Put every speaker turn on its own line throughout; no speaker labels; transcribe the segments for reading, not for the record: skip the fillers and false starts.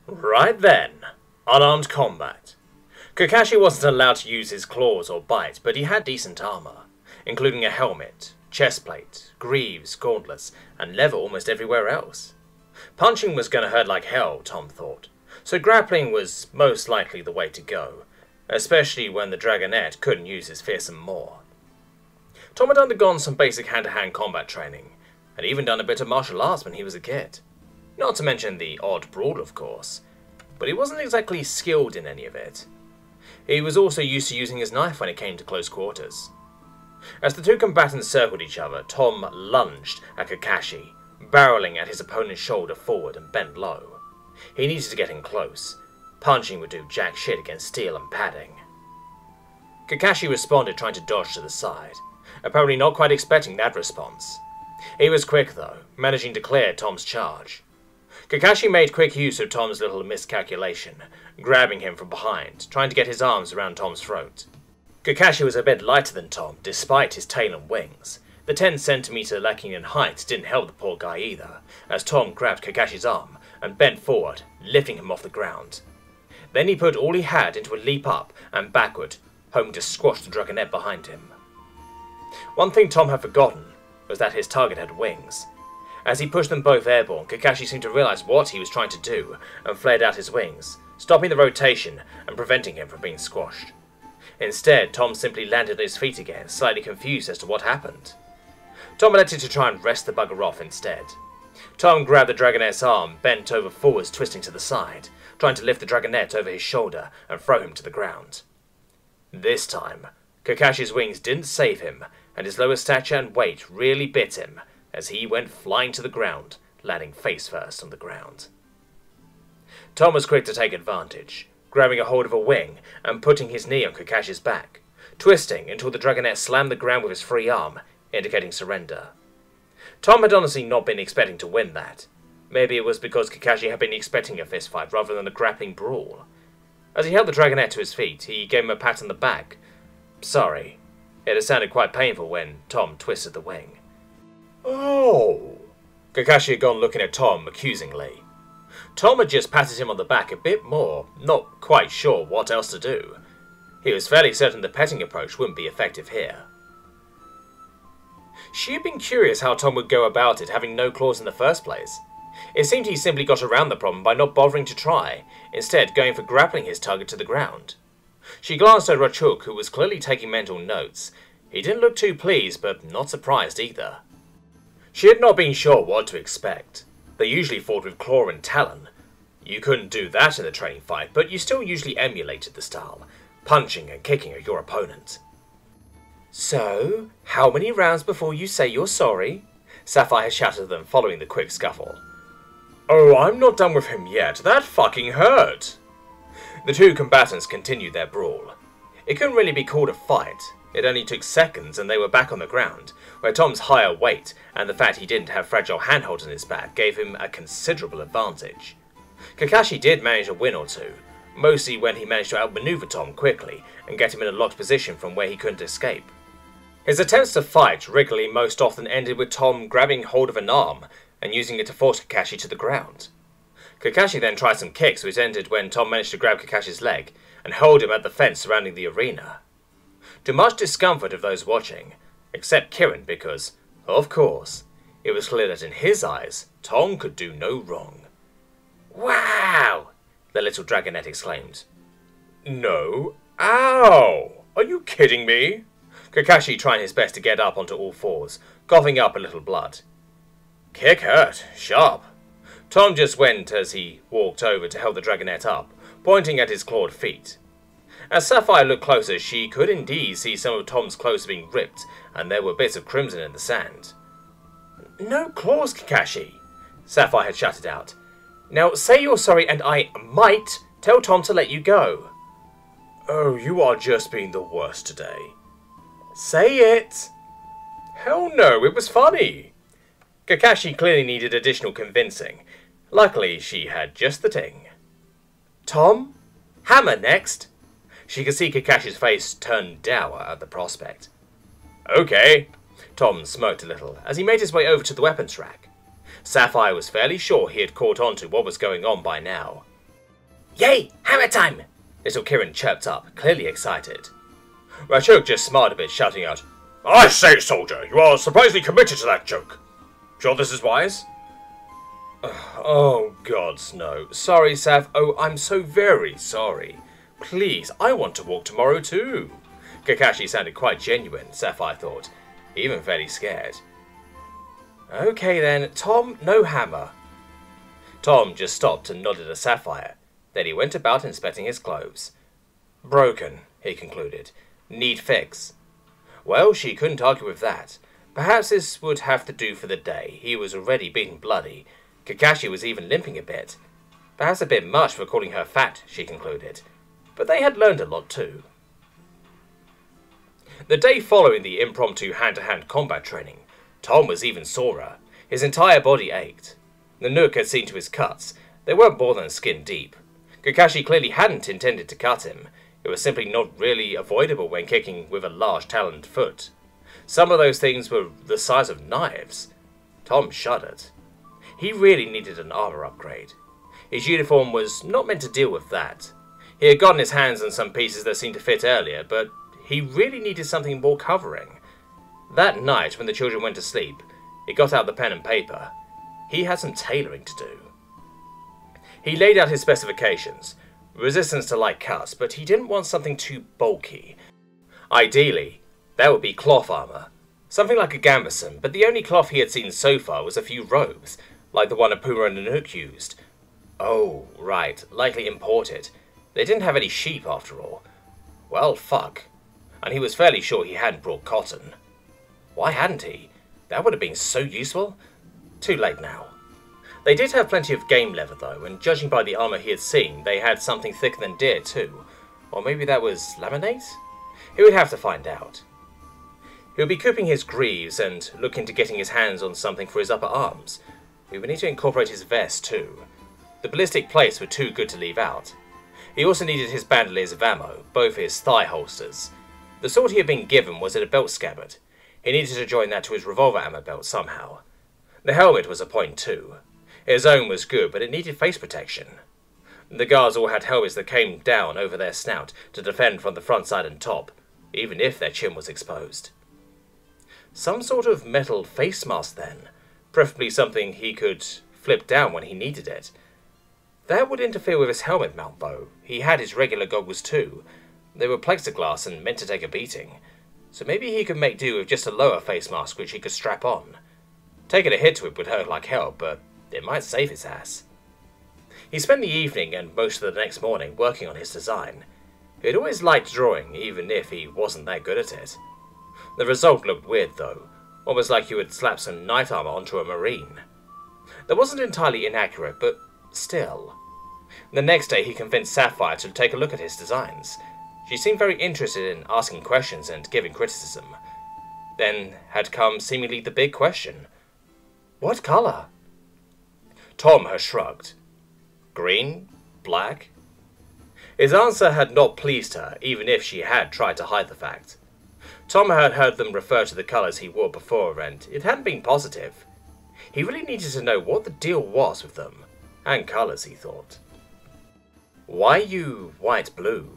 Right then, unarmed combat. Kakashi wasn't allowed to use his claws or bite, but he had decent armor, including a helmet, chestplate, greaves, gauntlets, and leather almost everywhere else. Punching was gonna hurt like hell, Tom thought, so grappling was most likely the way to go, especially when the Dragonette couldn't use his fearsome maw. Tom had undergone some basic hand-to-hand combat training, and even done a bit of martial arts when he was a kid. Not to mention the odd brawl, of course, but he wasn't exactly skilled in any of it. He was also used to using his knife when it came to close quarters. As the two combatants circled each other, Tom lunged at Kakashi, barreling at his opponent's shoulder forward and bent low. He needed to get in close. Punching would do jack shit against steel and padding. Kakashi responded, trying to dodge to the side, apparently not quite expecting that response. He was quick though, managing to clear Tom's charge. Kakashi made quick use of Tom's little miscalculation, grabbing him from behind, trying to get his arms around Tom's throat. Kakashi was a bit lighter than Tom, despite his tail and wings. The 10-centimeter lacking in height didn't help the poor guy either, as Tom grabbed Kakashi's arm and bent forward, lifting him off the ground. Then he put all he had into a leap up and backward, hoping to squash the Dragonette behind him. One thing Tom had forgotten was that his target had wings. As he pushed them both airborne, Kakashi seemed to realize what he was trying to do and flared out his wings, stopping the rotation and preventing him from being squashed. Instead, Tom simply landed on his feet again, slightly confused as to what happened. Tom elected to try and wrest the bugger off instead. Tom grabbed the Dragonette's arm, bent over forwards, twisting to the side, trying to lift the Dragonette over his shoulder and throw him to the ground. This time, Kakashi's wings didn't save him, and his lower stature and weight really bit him as he went flying to the ground, landing face first on the ground. Tom was quick to take advantage, grabbing a hold of a wing and putting his knee on Kakashi's back, twisting until the Dragonette slammed the ground with his free arm, indicating surrender. Tom had honestly not been expecting to win that. Maybe it was because Kakashi had been expecting a fistfight rather than a grappling brawl. As he held the Dragonette to his feet, he gave him a pat on the back. Sorry. It had sounded quite painful when Tom twisted the wing. Oh! Kakashi had gone looking at Tom accusingly. Tom had just patted him on the back a bit more, not quite sure what else to do. He was fairly certain the petting approach wouldn't be effective here. She had been curious how Tom would go about it, having no claws in the first place. It seemed he simply got around the problem by not bothering to try, instead going for grappling his target to the ground. She glanced at Rachuk, who was clearly taking mental notes. He didn't look too pleased, but not surprised either. She had not been sure what to expect. They usually fought with claw and talon. You couldn't do that in a training fight, but you still usually emulated the style, punching and kicking at your opponent. So, how many rounds before you say you're sorry? Sapphire shouted at them following the quick scuffle. Oh, I'm not done with him yet. That fucking hurt! The two combatants continued their brawl. It couldn't really be called a fight. It only took seconds and they were back on the ground, where Tom's higher weight and the fact he didn't have fragile handholds in his back gave him a considerable advantage. Kakashi did manage a win or two, mostly when he managed to outmaneuver Tom quickly and get him in a locked position from where he couldn't escape. His attempts to fight regularly most often ended with Tom grabbing hold of an arm and using it to force Kakashi to the ground. Kakashi then tried some kicks, which ended when Tom managed to grab Kakashi's leg and hold him at the fence surrounding the arena. To much discomfort of those watching, except Kirin because, of course, it was clear that in his eyes, Tom could do no wrong. Wow! The little Dragonette exclaimed. No. Ow! Are you kidding me? Kakashi trying his best to get up onto all fours, coughing up a little blood. Kick hurt. Sharp. Tom just went as he walked over to help the Dragonette up, pointing at his clawed feet. As Sapphire looked closer, she could indeed see some of Tom's clothes being ripped, and there were bits of crimson in the sand. No claws, Kakashi, Sapphire had shouted out. Now say you're sorry and I might tell Tom to let you go. Oh, you are just being the worst today. Say it. Hell no, it was funny. Kakashi clearly needed additional convincing. Luckily, she had just the thing. Tom? Hammer next. She could see Kakashi's face turn dour at the prospect. Okay. Tom smirked a little as he made his way over to the weapons rack. Sapphire was fairly sure he had caught on to what was going on by now. Yay! Hammer time! Little Kieran chirped up, clearly excited. Rachuk just smiled a bit, shouting out, I say, soldier, you are surprisingly committed to that joke. Sure this is wise? Oh, gods, no. Sorry, Saf. Oh, I'm so very sorry. Please, I want to walk tomorrow too. Kakashi sounded quite genuine, Sapphire thought, even fairly scared. Okay then, Tom, no hammer. Tom just stopped and nodded at Sapphire. Then he went about inspecting his clothes. Broken, he concluded. Need fix. Well, she couldn't argue with that. Perhaps this would have to do for the day. He was already beaten bloody. Kakashi was even limping a bit. Perhaps a bit much for calling her fat, she concluded. But they had learned a lot too. The day following the impromptu hand-to-hand combat training, Tom was even sorer. His entire body ached. The Nook had seen to his cuts. They weren't more than skin deep. Kakashi clearly hadn't intended to cut him. It was simply not really avoidable when kicking with a large taloned foot. Some of those things were the size of knives. Tom shuddered. He really needed an armor upgrade. His uniform was not meant to deal with that. He had gotten his hands on some pieces that seemed to fit earlier, but he really needed something more covering. That night, when the children went to sleep, he got out the pen and paper. He had some tailoring to do. He laid out his specifications. Resistance to light cuts, but he didn't want something too bulky. Ideally, that would be cloth armor. Something like a gambeson, but the only cloth he had seen so far was a few robes, like the one Apuma and Nanook used. Oh, right, likely imported. They didn't have any sheep after all. Well, fuck. And he was fairly sure he hadn't brought cotton. Why hadn't he? That would have been so useful. Too late now. They did have plenty of game leather though, and judging by the armor he had seen, they had something thicker than deer too. Or maybe that was laminate? He would have to find out. He would be cooping his greaves and look into getting his hands on something for his upper arms. We would need to incorporate his vest too. The ballistic plates were too good to leave out. He also needed his bandoliers of ammo, both his thigh holsters. The sort he had been given was in a belt scabbard. He needed to join that to his revolver ammo belt somehow. The helmet was a point too. His own was good, but it needed face protection. The guards all had helmets that came down over their snout to defend from the front side and top, even if their chin was exposed. Some sort of metal face mask then, preferably something he could flip down when he needed it. That would interfere with his helmet mount though. He had his regular goggles too. They were plexiglass and meant to take a beating, so maybe he could make do with just a lower face mask which he could strap on. Taking a hit to it would hurt like hell, but it might save his ass. He spent the evening and most of the next morning working on his design. He'd always liked drawing, even if he wasn't that good at it. The result looked weird though, almost like you would slap some knight armor onto a marine. That wasn't entirely inaccurate, but still. The next day he convinced Sapphire to take a look at his designs. She seemed very interested in asking questions and giving criticism. Then had come seemingly the big question. What colour? Tom had shrugged. Green? Black? His answer had not pleased her, even if she had tried to hide the fact. Tom had heard them refer to the colours he wore before, and it hadn't been positive. He really needed to know what the deal was with them, and colours, he thought. Why you white-blue?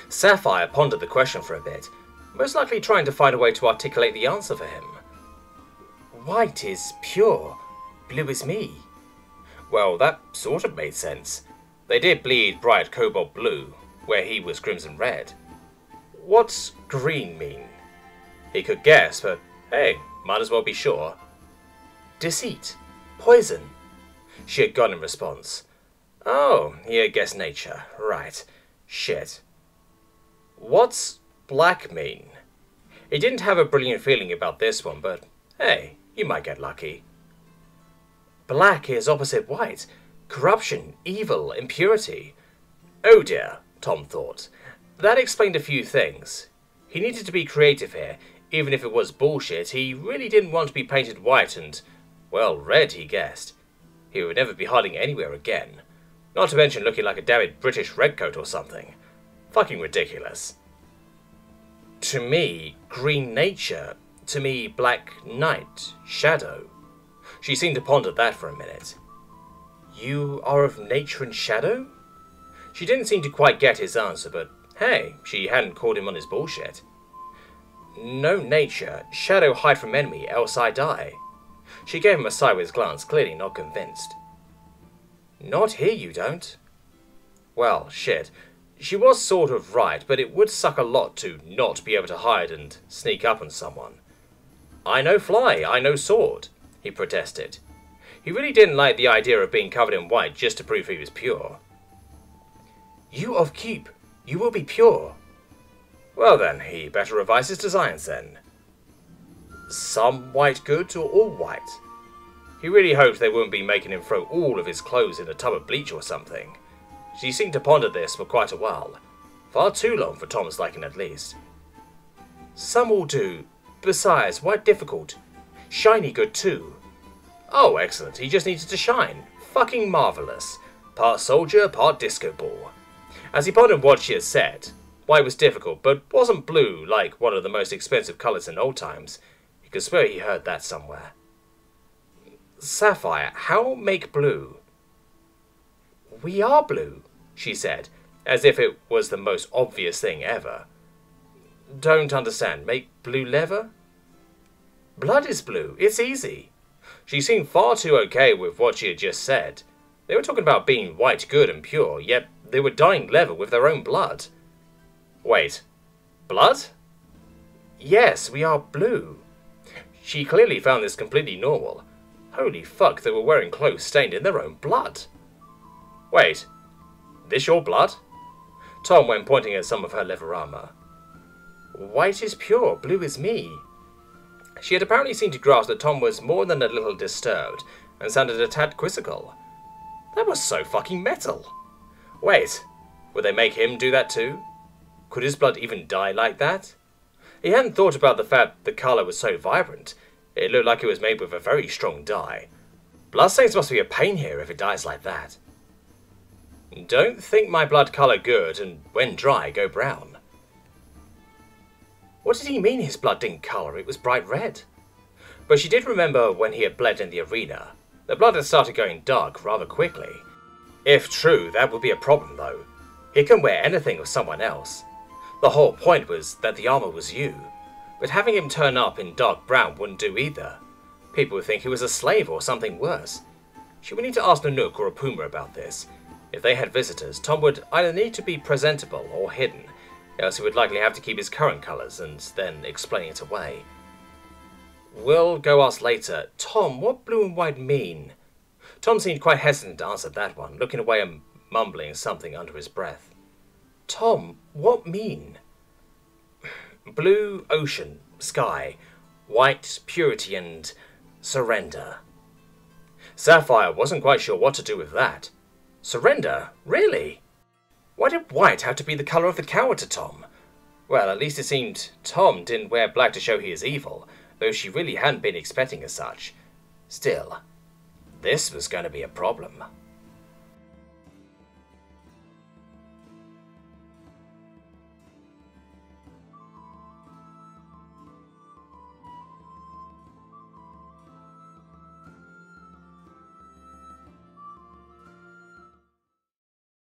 Sapphire pondered the question for a bit, most likely trying to find a way to articulate the answer for him. White is pure, blue is me. Well, that sort of made sense. They did bleed bright cobalt blue, where he was crimson red. What's green mean? He could guess, but hey, might as well be sure. Deceit. Poison. She had gone in response. Oh, he had guessed nature. Right. Shit. What's black mean? He didn't have a brilliant feeling about this one, but hey, you might get lucky. Black is opposite white. Corruption, evil, impurity. Oh dear, Tom thought. That explained a few things. He needed to be creative here. Even if it was bullshit, he really didn't want to be painted white and, well, red, he guessed. He would never be hiding anywhere again. Not to mention looking like a damned British redcoat or something. Fucking ridiculous. To me, green nature. To me, black night, shadow. She seemed to ponder that for a minute. You are of nature and shadow? She didn't seem to quite get his answer, but hey, she hadn't called him on his bullshit. No nature, shadow hide from enemy, else I die. She gave him a sideways glance, clearly not convinced. Not here you don't. Well, shit. She was sort of right, but it would suck a lot to not be able to hide and sneak up on someone. I know fly, I know sword, he protested. He really didn't like the idea of being covered in white just to prove he was pure. You of keep, you will be pure. Well then, he better revise his designs then. Some white goods or all white? He really hoped they wouldn't be making him throw all of his clothes in a tub of bleach or something. She seemed to ponder this for quite a while. Far too long for Tom's liking at least. Some will do. Besides, white difficult. Shiny good too. Oh, excellent. He just needed to shine. Fucking marvellous. Part soldier, part disco ball. As he pondered what she had said, white was difficult, but wasn't blue like one of the most expensive colours in old times. He could swear he heard that somewhere. Sapphire, how make blue? We are blue, she said, as if it was the most obvious thing ever. Don't understand. Make blue leather? Blood is blue. It's easy. She seemed far too okay with what she had just said. They were talking about being white good and pure, yet they were dyeing leather with their own blood. Wait. Blood? Yes, we are blue. She clearly found this completely normal. Holy fuck, they were wearing clothes stained in their own blood. Wait. This your blood? Tom went pointing at some of her leather armour. White is pure, blue is me. She had apparently seemed to grasp that Tom was more than a little disturbed, and sounded a tad quizzical. That was so fucking metal. Wait, would they make him do that too? Could his blood even dye like that? He hadn't thought about the fact the colour was so vibrant. It looked like it was made with a very strong dye. Bloodstains must be a pain here if it dyes like that. Don't think my blood colour good, and when dry, go brown. What did he mean his blood didn't colour? It was bright red. But she did remember when he had bled in the arena. The blood had started going dark rather quickly. If true, that would be a problem though. He couldn't wear anything of someone else. The whole point was that the armour was you. But having him turn up in dark brown wouldn't do either. People would think he was a slave or something worse. She would need to ask Nanook or a Puma about this. If they had visitors, Tom would either need to be presentable or hidden, else he would likely have to keep his current colours and then explain it away. We'll go ask later. Tom, what blue and white mean? Tom seemed quite hesitant to answer that one, looking away and mumbling something under his breath. Tom, what mean? Blue, ocean, sky, white, purity and surrender. Sapphire wasn't quite sure what to do with that. Surrender? Really? Why did white have to be the colour of the coward to Tom? Well, at least it seemed Tom didn't wear black to show he is evil, though she really hadn't been expecting as such. Still, this was going to be a problem.